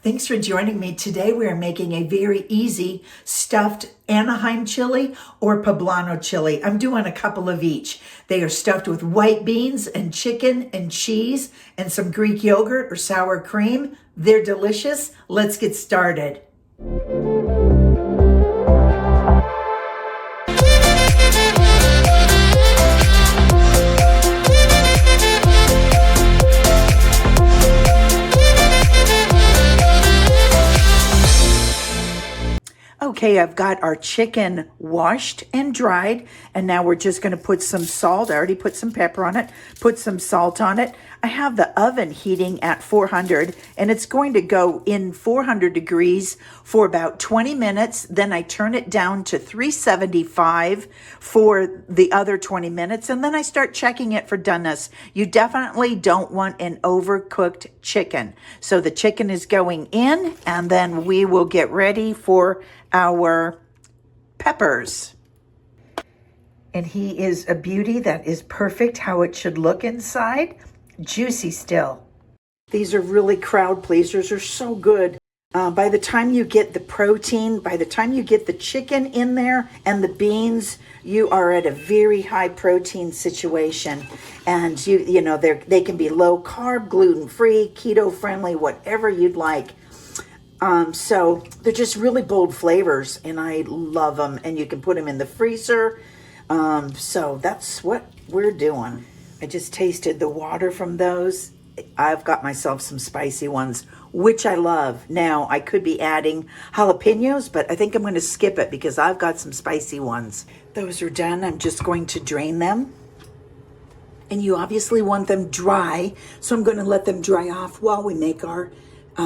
Thanks for joining me. Today we are making a very easy stuffed Anaheim chili or Poblano chili. I'm doing a couple of each. They are stuffed with white beans and chicken and cheese and some Greek yogurt or sour cream. They're delicious. Let's get started. Okay, I've got our chicken washed and dried, and now we're just going to put some salt. I already put some pepper on it, put some salt on it. I have the oven heating at 400, and it's going to go in 400 degrees for about 20 minutes. Then I turn it down to 375 for the other 20 minutes, and then I start checking it for doneness. You definitely don't want an overcooked chicken. So the chicken is going in, and then we will get ready for our peppers. And he is a beauty. That is perfect how it should look inside. Juicy still. These are really crowd pleasers. They're so good. By the time you get the protein, by the time you get the chicken in there and the beans, you are at a very high protein situation. And you know they can be low carb, gluten free, keto friendly, whatever you'd like. So they're just really bold flavors, and I love them. And you can put them in the freezer. So that's what we're doing. I just tasted the water from those. I've got myself some spicy ones, which I love. Now, I could be adding jalapeños, but I think I'm going to skip it because I've got some spicy ones. Those are done. I'm just going to drain them. And you obviously want them dry, so I'm going to let them dry off while we make our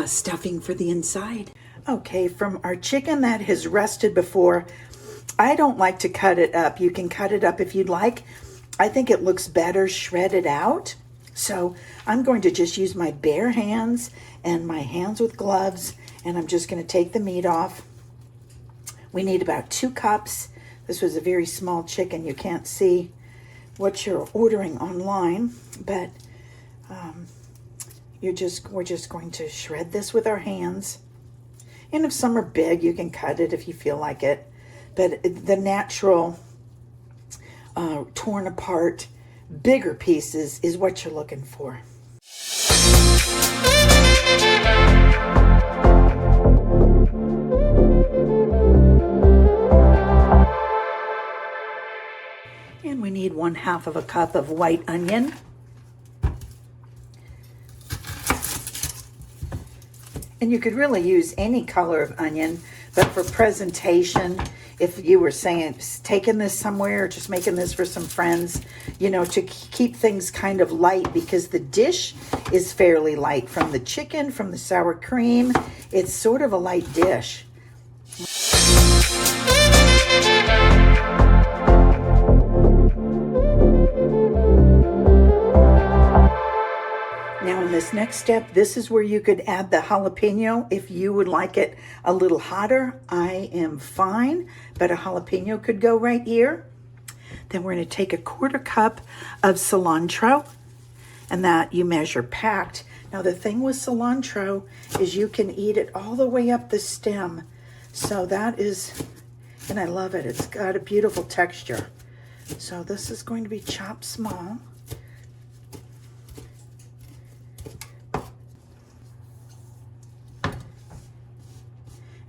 stuffing for the inside. Okay, from our chicken that has rested before, I don't like to cut it up. You can cut it up if you'd like. I think it looks better shredded out. So I'm going to just use my bare hands and my hands with gloves, and I'm just going to take the meat off. We need about 2 cups. This was a very small chicken. You can't see what you're ordering online, but we're just going to shred this with our hands. And if some are big, you can cut it if you feel like it. But the natural torn apart bigger pieces is what you're looking for. And we need 1/2 of a cup of white onion. And you could really use any color of onion, but for presentation, if you were saying taking this somewhere, or just making this for some friends, you know, to keep things kind of light, because the dish is fairly light from the chicken, from the sour cream. It's sort of a light dish. Now in this next step, this is where you could add the jalapeno if you would like it a little hotter. I am fine, but a jalapeno could go right here. Then we're going to take a 1/4 cup of cilantro, and that you measure packed. Now the thing with cilantro is you can eat it all the way up the stem. So that is, and I love it. It's got a beautiful texture. So this is going to be chopped small.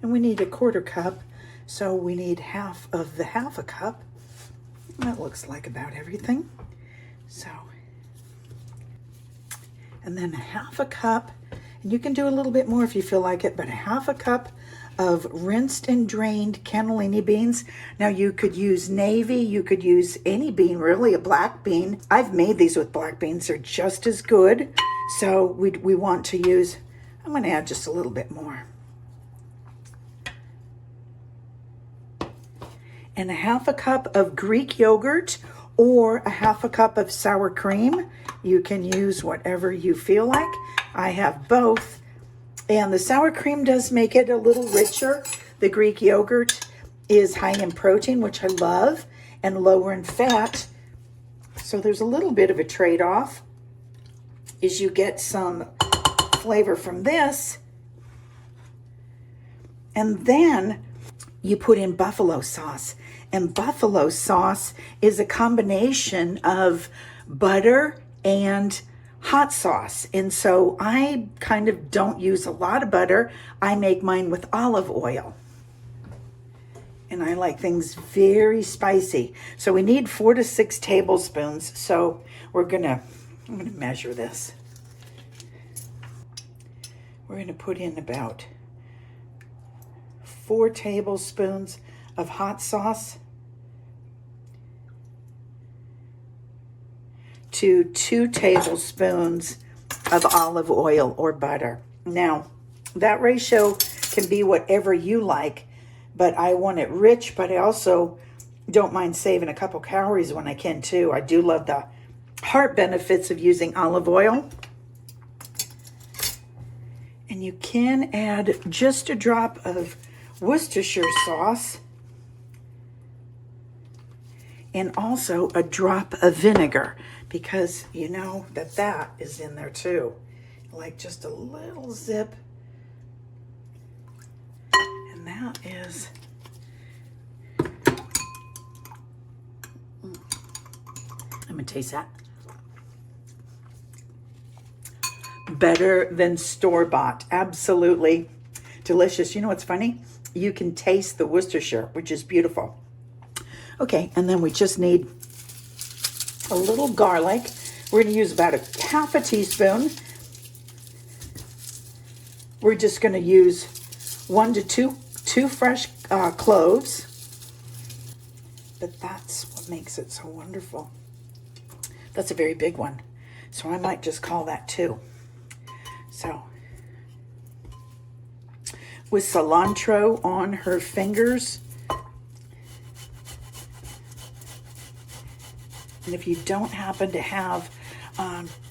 And we need a 1/4 cup, so we need half of the 1/2 a cup. That looks like about everything. So, and then 1/2 a cup, and you can do a little bit more if you feel like it, but 1/2 a cup of rinsed and drained cannellini beans. Now you could use navy, you could use any bean, really, a black bean. I've made these with black beans, they're just as good. So we want to use, I'm going to add just a little bit more. And 1/2 a cup of Greek yogurt or 1/2 a cup of sour cream. You can use whatever you feel like. I have both. And the sour cream does make it a little richer. The Greek yogurt is high in protein, which I love, and lower in fat. So there's a little bit of a trade-off. Is you get some flavor from this, And then you put in buffalo sauce. And buffalo sauce is a combination of butter and hot sauce. And so I kind of don't use a lot of butter. I make mine with olive oil. And I like things very spicy. So we need 4 to 6 tablespoons. So I'm gonna measure this. We're gonna put in about 4 tablespoons of hot sauce to 2 tablespoons of olive oil or butter. Now, that ratio can be whatever you like, but I want it rich, but I also don't mind saving a couple calories when I can too. I do love the heart benefits of using olive oil. And you can add just a drop of Worcestershire sauce and also a drop of vinegar, because you know that is in there too. Like just a little zip. And that is, I'm gonna taste that. Better than store-bought. Absolutely delicious. You know what's funny? You can taste the Worcestershire, which is beautiful. Okay, and then we just need a little garlic. We're going to use about half a teaspoon. We're just going to use 1 to 2 fresh cloves. But that's what makes it so wonderful. That's a very big one. So I might just call that 2. So, with cilantro on her fingers. And if you don't happen to have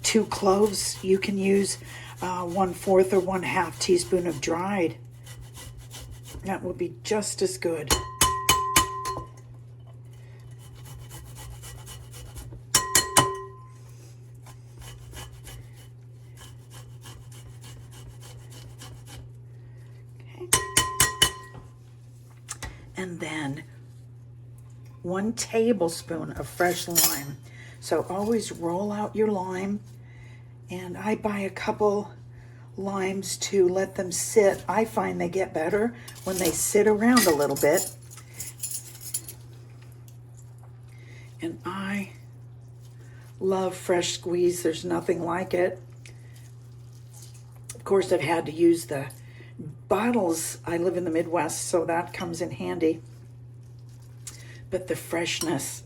2 cloves, you can use 1/4 or 1/2 teaspoon of dried. That will be just as good. And then 1 tablespoon of fresh lime. So always roll out your lime. And I buy a couple limes to let them sit. I find they get better when they sit around a little bit. And I love fresh squeeze. There's nothing like it. Of course, I've had to use the bottles. I live in the Midwest, so that comes in handy. But the freshness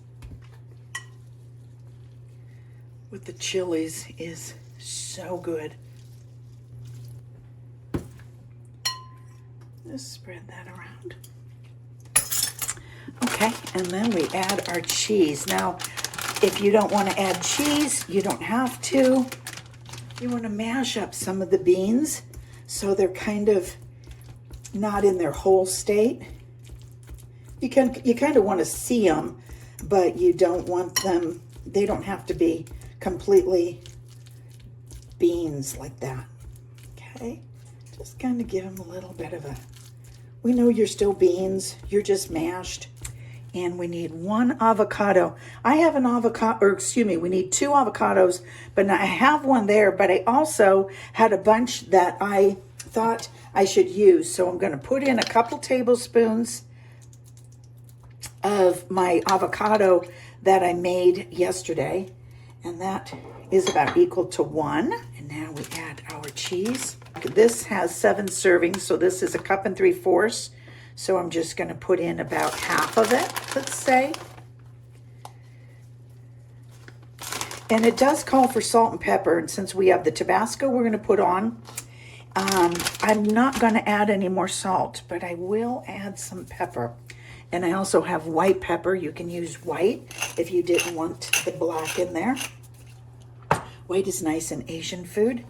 with the chilies is so good. Just spread that around. Okay, and then we add our cheese. Now, if you don't want to add cheese, you don't have to. You want to mash up some of the beans so they're kind of not in their whole state. You kind of want to see them, but you don't want them, they don't have to be completely beans like that. Okay, just kind of give them a little bit of a, we know you're still beans, you're just mashed. And we need 1 avocado. I have an avocado, or excuse me, we need 2 avocados, but I have one there, but I also had a bunch that I thought I should use. So I'm going to put in a couple tablespoons of my avocado that I made yesterday. And that is about equal to 1. And now we add our cheese. This has 7 servings, so this is 1 3/4 cups. So I'm just going to put in about half of it, let's say. And it does call for salt and pepper. And since we have the Tabasco we're going to put on, I'm not going to add any more salt, but I will add some pepper. And I also have white pepper. You can use white if you didn't want the black in there. White is nice in Asian food.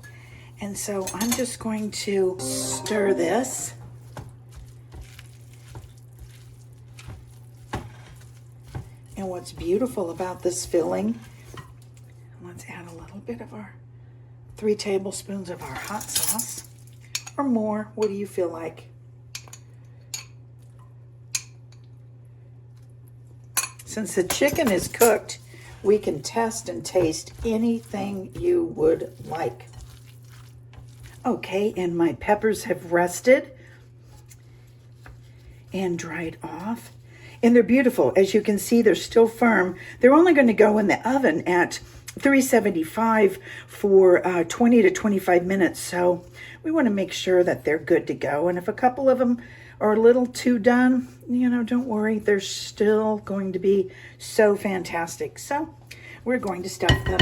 And so I'm just going to stir this. And what's beautiful about this filling, let's add a little bit of our 3 tablespoons of our hot sauce, or more. What do you feel like? Since the chicken is cooked, we can test and taste anything you would like. Okay, and my peppers have rested and dried off. And they're beautiful. As you can see, they're still firm. They're only going to go in the oven at 375 for 20 to 25 minutes. So we want to make sure that they're good to go. And if a couple of them are a little too done, you know, don't worry. They're still going to be so fantastic. So we're going to stuff them.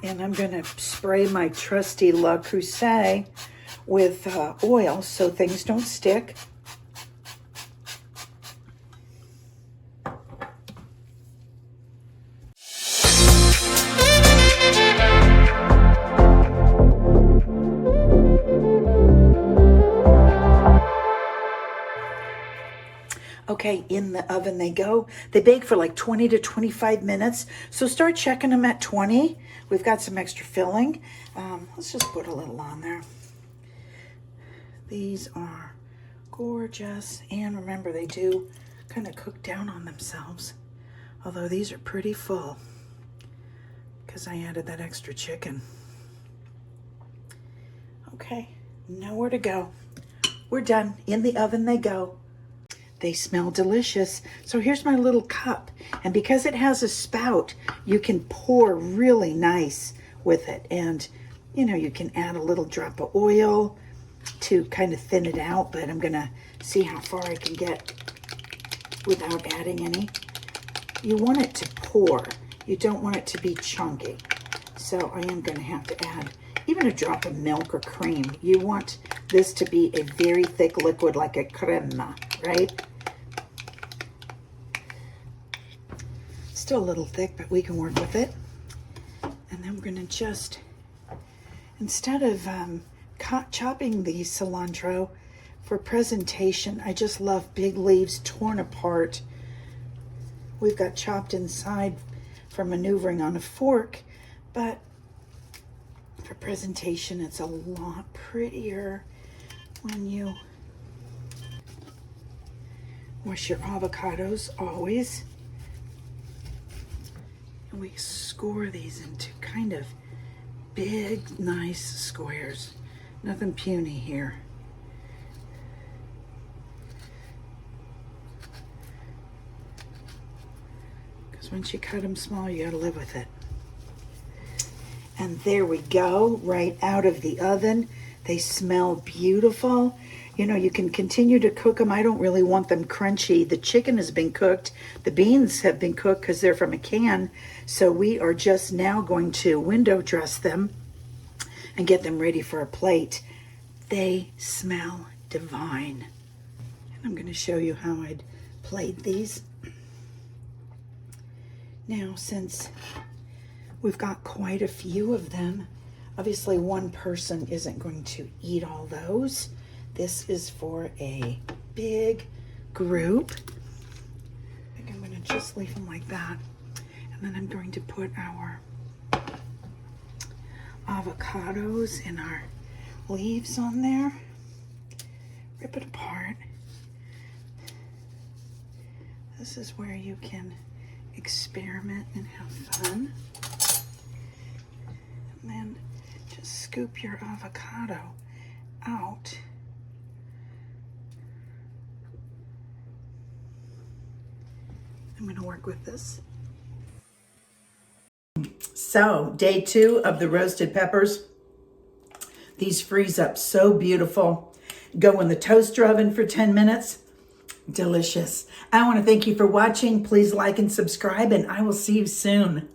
And I'm going to spray my trusty Le Creuset with oil so things don't stick. Okay, in the oven they go. They bake for like 20 to 25 minutes. So start checking them at 20. We've got some extra filling. Let's just put a little on there. These are gorgeous. And remember, they do kind of cook down on themselves. Although these are pretty full because I added that extra chicken. Okay, nowhere to go. We're done. In the oven they go. They smell delicious. So here's my little cup. And because it has a spout, you can pour really nice with it. And, you know, you can add a little drop of oil to kind of thin it out. But I'm going to see how far I can get without adding any. You want it to pour. You don't want it to be chunky. So I am going to have to add even a drop of milk or cream. You want this to be a very thick liquid like a crema, right? Still a little thick, but we can work with it. And then we're going to just, instead of chopping the cilantro for presentation, I just love big leaves torn apart. We've got chopped inside for maneuvering on a fork, but for presentation, it's a lot prettier when you wash your avocados always. And we score these into kind of big, nice squares. Nothing puny here. Because once you cut them small, you gotta live with it. And there we go, right out of the oven. They smell beautiful. You know, you can continue to cook them. I don't really want them crunchy. The chicken has been cooked. The beans have been cooked because they're from a can. So we are just now going to window dress them and get them ready for a plate. They smell divine. And I'm going to show you how I'd plate these. Now, since we've got quite a few of them, obviously one person isn't going to eat all those. This is for a big group. I think I'm going to just leave them like that. And then I'm going to put our avocados and our leaves on there. Rip it apart. This is where you can experiment and have fun. And then just scoop your avocado out. I'm going to work with this. So, day 2 of the roasted peppers. These freeze up so beautiful. Go in the toaster oven for 10 minutes. Delicious. I want to thank you for watching. Please like and subscribe, and I will see you soon.